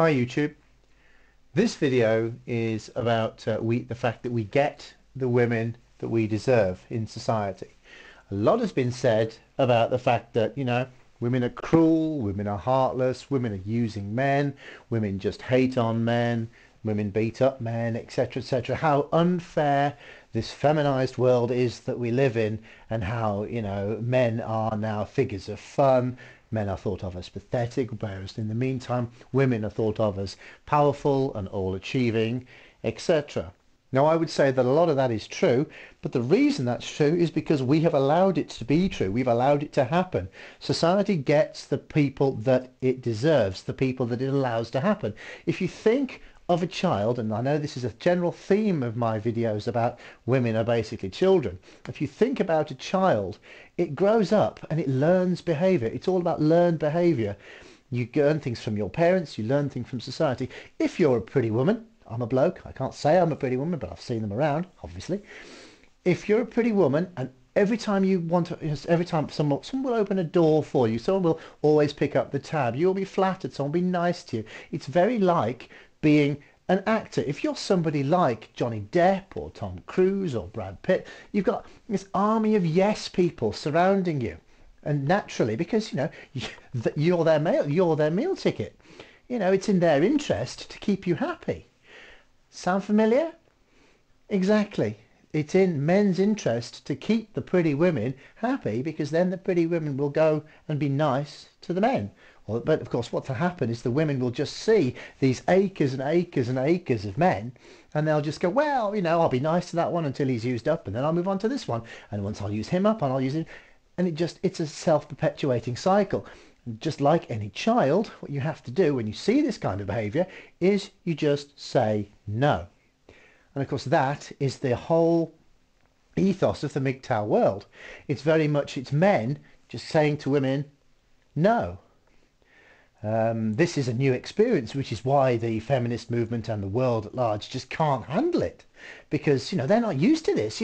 Hi YouTube. This video is about the fact that we get the women that we deserve in society. A lot has been said about the fact that, women are cruel, women are heartless, women are using men, women just hate on men, women beat up men, etc., etc. How unfair this feminized world is that we live in, and how, men are now figures of fun. Men are thought of as pathetic, whereas in the meantime, women are thought of as powerful and all-achieving, etc. Now, I would say that a lot of that is true, but the reason that's true is because we have allowed it to be true. We've allowed it to happen. Society gets the people that it deserves, the people that it allows to happen. If you think of a child, and I know this is a general theme of my videos about women are basically children. If you think about a child, it grows up and it learns behavior. It's all about learned behavior. You learn things from your parents, you learn things from society. If you're a pretty woman, I'm a bloke, I can't say I'm a pretty woman, but I've seen them around, obviously. If you're a pretty woman and every time you want to, every time someone will open a door for you, someone will always pick up the tab, you'll be flattered, someone will be nice to you. It's very like being an actor. If you're somebody like Johnny Depp or Tom Cruise or Brad Pitt, you've got this army of yes people surrounding you. And naturally, because, you're their meal ticket. It's in their interest to keep you happy. Sound familiar? Exactly. It's in men's interest to keep the pretty women happy, because then the pretty women will go and be nice to the men. But of course, what will happen is the women will just see these acres and acres and acres of men, and they'll just go, well, I'll be nice to that one until he's used up, and then I'll move on to this one, and once I'll use him up, and I'll use him, and it's a self-perpetuating cycle. Just like any child, what you have to do when you see this kind of behavior is you just say no. And of course, that is the whole ethos of the MGTOW world. It's very much, it's men just saying to women, no. This is a new experience, which is why the feminist movement and the world at large just can't handle it, because they're not used to this.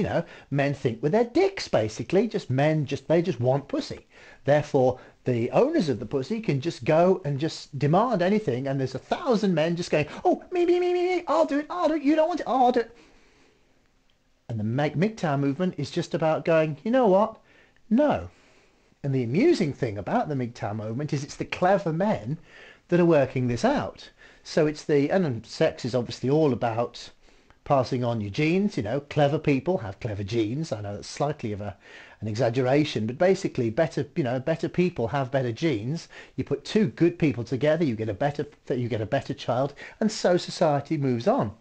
Men think with their dicks, basically. They just want pussy. Therefore, the owners of the pussy can just go and just demand anything, and there's 1,000 men just going, oh, me, I'll do it, you don't want it, I'll do it. And the MGTOW movement is just about going, you know what, no. And the amusing thing about the MGTOW movement is it's the clever men that are working this out. So and sex is obviously all about passing on your genes. Clever people have clever genes. I know that's slightly of an exaggeration, but basically better people have better genes. You put two good people together, you get a better child, and so society moves on.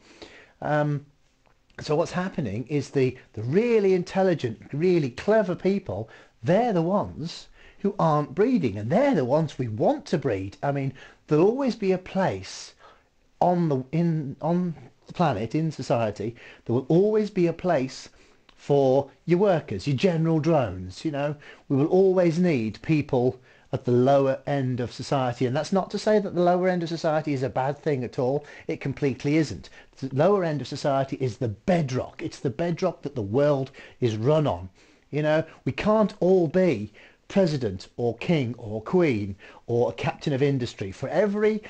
So what's happening is the really intelligent, really clever people, they're the ones who aren't breeding, and they're the ones we want to breed. I mean, there'll always be a place on the planet, in society, there will always be a place for your workers, your general drones. We will always need people at the lower end of society, and that's not to say that the lower end of society is a bad thing at all. It completely isn't. The lower end of society is the bedrock. It's the bedrock that the world is run on. We can't all be president or king or queen or a captain of industry. For every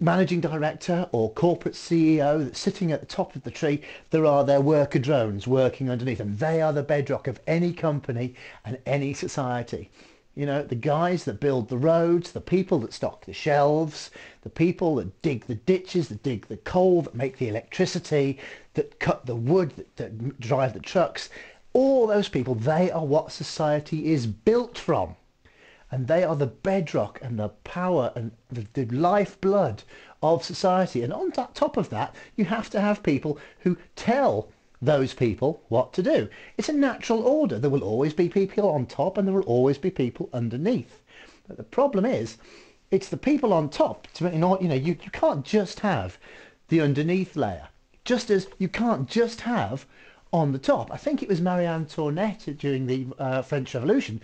managing director or corporate CEO that's sitting at the top of the tree, there are their worker drones working underneath, and they are the bedrock of any company and any society. The guys that build the roads, the people that stock the shelves, the people that dig the ditches, that dig the coal, that make the electricity, that cut the wood, that drive the trucks. All those people, they are what society is built from. And they are the bedrock and the power and the lifeblood of society. And on top of that, you have to have people who tell those people what to do. It's a natural order. There will always be people on top, and there will always be people underneath. But the problem is, it's the people on top. You can't just have the underneath layer, just as you can't just have on the top. I think it was Marie Antoinette during the French Revolution,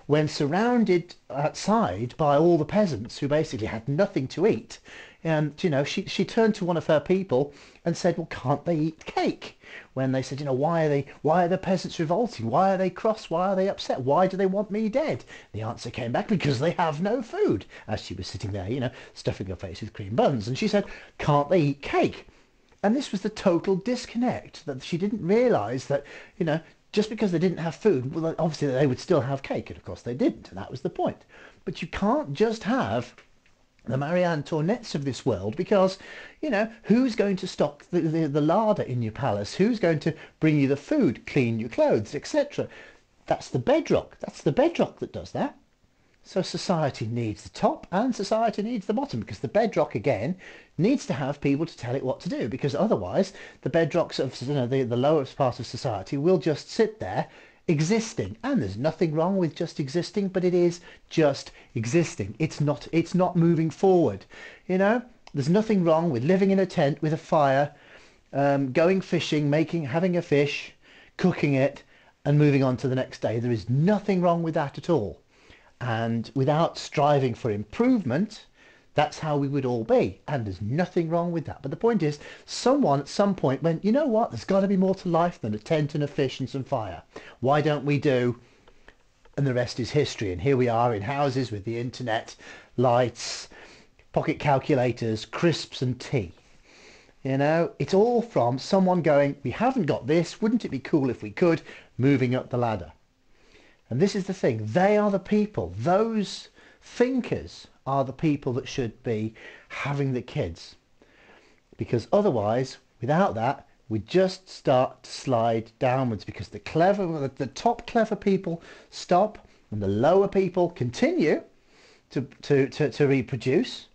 when surrounded outside by all the peasants who basically had nothing to eat, And, she turned to one of her people and said, well, can't they eat cake? When they said, why are the peasants revolting? Why are they cross? Why are they upset? Why do they want me dead? The answer came back, because they have no food. As she was sitting there, stuffing her face with cream buns. And she said, can't they eat cake? And this was the total disconnect, that she didn't realise that, just because they didn't have food, well, obviously they would still have cake. And of course they didn't. And that was the point. But you can't just have the Marie Antoinettes of this world, because, who's going to stock the larder in your palace? Who's going to bring you the food, clean your clothes, etc.? That's the bedrock. That's the bedrock that does that. So society needs the top and society needs the bottom, because the bedrock, again, needs to have people to tell it what to do, because otherwise the bedrocks of the lowest part of society will just sit there existing. And there's nothing wrong with just existing, but it is just existing. It's not moving forward. There's nothing wrong with living in a tent with a fire, going fishing, having a fish, cooking it, and moving on to the next day. There is nothing wrong with that at all. And without striving for improvement, that's how we would all be. And there's nothing wrong with that. But the point is, someone at some point went, you know what, there's got to be more to life than a tent and a fish and some fire. Why don't we do? And the rest is history. And here we are in houses with the internet, lights, pocket calculators, crisps and tea. It's all from someone going, we haven't got this, wouldn't it be cool if we could, moving up the ladder. And this is the thing, they are the people, those thinkers are the people that should be having the kids. Because otherwise, without that, we just start to slide downwards, because the top clever people stop and the lower people continue to reproduce.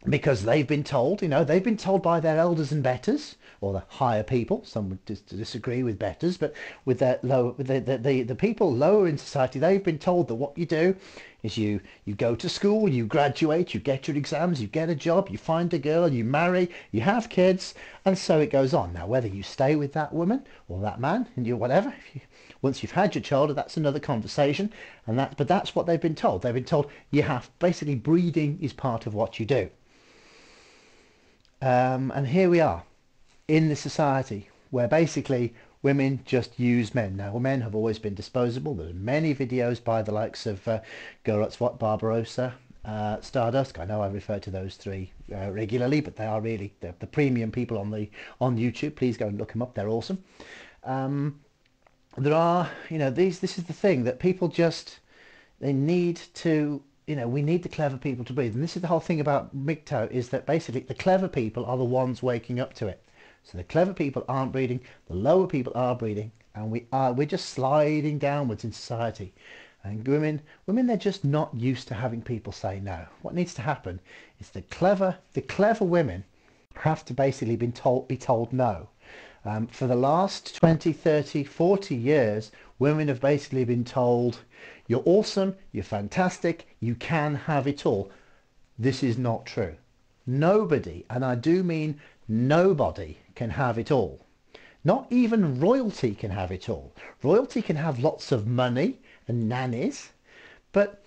Because they've been told, they've been told by their elders and betters, or the higher people. Some would disagree with betters, but with the people lower in society, they've been told that what you do is you go to school, you graduate, you get your exams, you get a job, you find a girl, you marry, you have kids, and so it goes on. Now, whether you stay with that woman or that man, and once you've had your child, that's another conversation. But that's what they've been told. They've been told basically breeding is part of what you do. And here we are in this society where basically women just use men. Now, men have always been disposable. There are many videos by the likes of Gorotswat, Barbarossa, Stardust. I know I refer to those three regularly, but they are really the premium people on YouTube. Please go and look them up. They're awesome. There are, this is the thing that people they need to, we need the clever people to breathe. And this is the whole thing about MGTOW, is that basically the clever people are the ones waking up to it. So the clever people aren't breeding, the lower people are breeding, and we're just sliding downwards in society. And women, they're just not used to having people say no. What needs to happen is the clever women have to basically be told no. For the last 20, 30, 40 years, women have basically been told, you're awesome, you're fantastic, you can have it all. This is not true. Nobody, and I do mean nobody, can have it all. Not even royalty can have it all. Royalty can have lots of money and nannies, but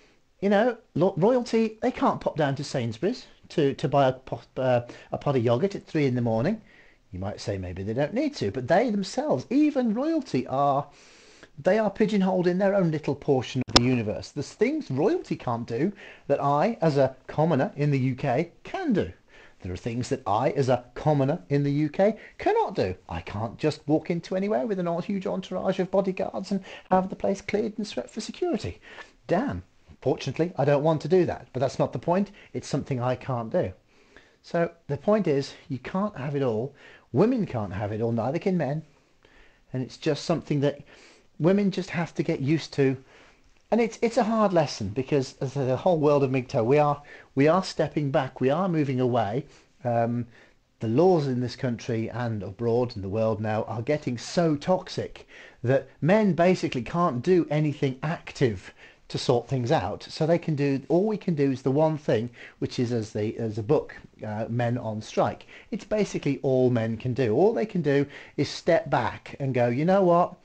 royalty, they can't pop down to Sainsbury's to buy a pot of yogurt at 3 in the morning. You might say maybe they don't need to, but they themselves, even royalty, they are pigeonholed in their own little portion of the universe. There's things royalty can't do that I, as a commoner in the UK, can do. There are things that I, as a commoner in the UK, cannot do. I can't just walk into anywhere with a huge entourage of bodyguards and have the place cleared and swept for security. Damn. Fortunately, I don't want to do that, but that's not the point. It's something I can't do. So the point is, you can't have it all. Women can't have it all, neither can men. And it's just something that women just have to get used to. And it's a hard lesson, because as the whole world of MGTOW, we are stepping back, we are moving away. The laws in this country and abroad in the world now are getting so toxic that men basically can't do anything active to sort things out. So all we can do is the one thing, which is as a book, Men on Strike. It's basically all men can do. All they can do is step back and go, you know what?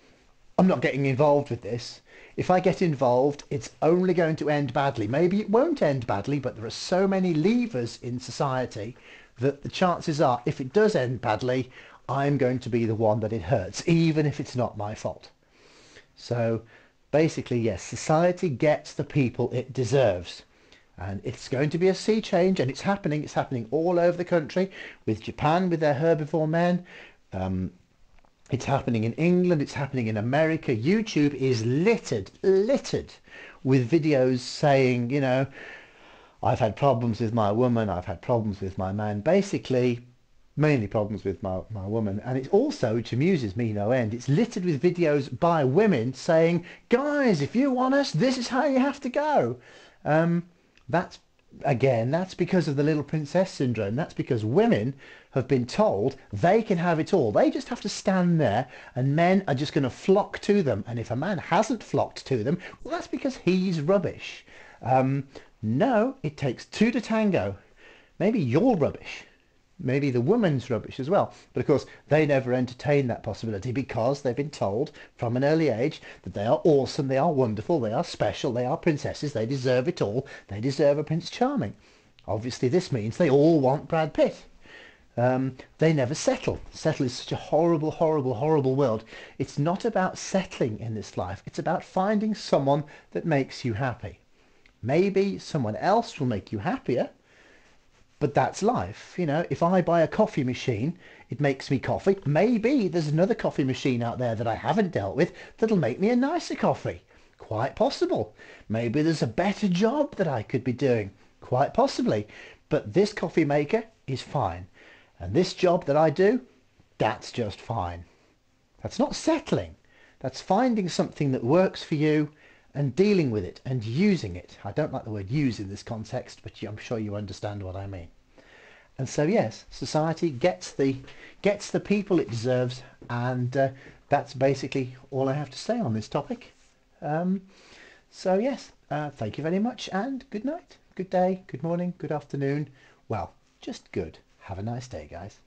I'm not getting involved with this. If I get involved, it's only going to end badly. Maybe it won't end badly, but there are so many levers in society that the chances are, if it does end badly, I'm going to be the one that it hurts, even if it's not my fault. So basically, yes, society gets the people it deserves. And it's going to be a sea change, and it's happening. It's happening all over the country, with Japan, with their herbivore men. It's happening in England. It's happening in America. YouTube is littered with videos saying, you know, I've had problems with my woman. I've had problems with my man. Basically, mainly problems with my woman. And it's also, which amuses me no end, it's littered with videos by women saying, guys, if you want us, this is how you have to go. That's again, that's because of the little princess syndrome. That's because women have been told they can have it all. They just have to stand there and men are just going to flock to them. And if a man hasn't flocked to them, well, that's because he's rubbish. No, it takes two to tango. Maybe you're rubbish. Maybe the woman's rubbish as well. But of course, they never entertain that possibility because they've been told from an early age that they are awesome, they are wonderful, they are special, they are princesses, they deserve it all, they deserve a Prince Charming. Obviously, this means they all want Brad Pitt. They never settle. Settle is such a horrible, horrible, horrible word. It's not about settling in this life. It's about finding someone that makes you happy. Maybe someone else will make you happier, but that's life. You know, if I buy a coffee machine, it makes me coffee. Maybe there's another coffee machine out there that I haven't dealt with that'll make me a nicer coffee. Quite possible. Maybe there's a better job that I could be doing. Quite possibly. But this coffee maker is fine. And this job that I do, that's just fine. That's not settling. That's finding something that works for you and dealing with it and using it. I don't like the word use in this context, but I'm sure you understand what I mean. And so yes, society gets the people it deserves, and that's basically all I have to say on this topic. So yes, thank you very much, and good night, good day, good morning, good afternoon. Well, just good. Have a nice day, guys.